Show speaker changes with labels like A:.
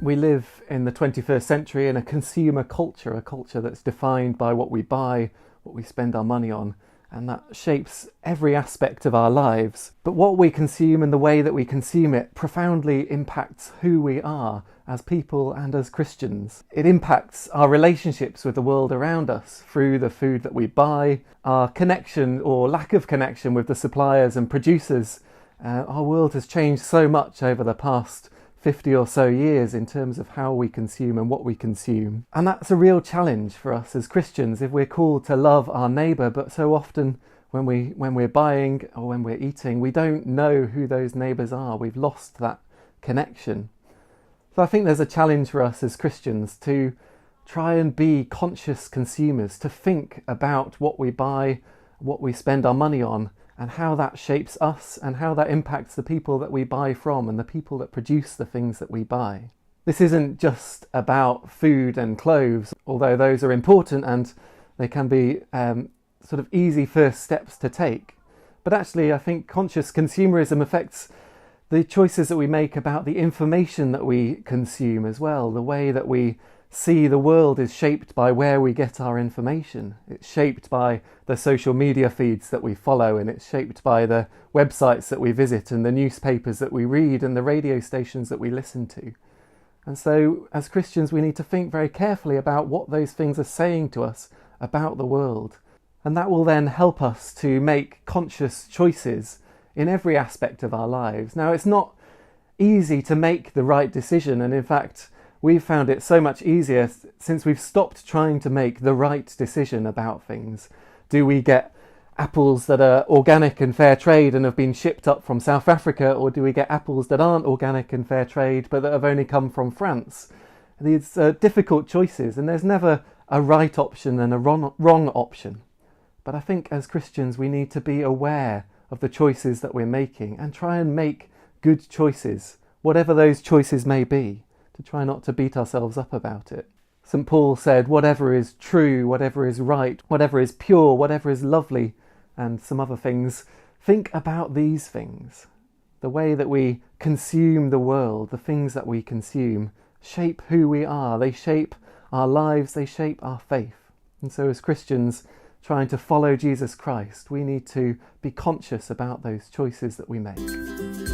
A: We live in the 21st century in a consumer culture, a culture that's defined by what we buy, what we spend our money on, and that shapes every aspect of our lives. But what we consume and the way that we consume it profoundly impacts who we are as people and as Christians. It impacts our relationships with the world around us through the food that we buy, our connection or lack of connection with the suppliers and producers. Our world has changed so much over the past 50 or so years in terms of how we consume and what we consume. And that's a real challenge for us as Christians if we're called to love our neighbour, but so often when we're buying or when we're eating, we don't know who those neighbours are. We've lost that connection. So I think there's a challenge for us as Christians to try and be conscious consumers, to think about what we buy, what we spend our money on, and how that shapes us and how that impacts the people that we buy from and the people that produce the things that we buy. This isn't just about food and clothes, although those are important and they can be sort of easy first steps to take. But actually, I think conscious consumerism affects the choices that we make about the information that we consume as well. The way that we see the world is shaped by where we get our information. It's shaped by the social media feeds that we follow, and it's shaped by the websites that we visit and the newspapers that we read and the radio stations that we listen to. And so as Christians we need to think very carefully about what those things are saying to us about the world. And that will then help us to make conscious choices in every aspect of our lives. Now, it's not easy to make the right decision, and in fact we've found it so much easier since we've stopped trying to make the right decision about things. Do we get apples that are organic and fair trade and have been shipped up from South Africa, or do we get apples that aren't organic and fair trade but that have only come from France? These are difficult choices, and there's never a right option and a wrong option. But I think as Christians we need to be aware of the choices that we're making and try and make good choices, whatever those choices may be, to try not to beat ourselves up about it. St. Paul said, whatever is true, whatever is right, whatever is pure, whatever is lovely, and some other things, think about these things. The way that we consume the world, the things that we consume, shape who we are. They shape our lives, they shape our faith. And so as Christians trying to follow Jesus Christ, we need to be conscious about those choices that we make.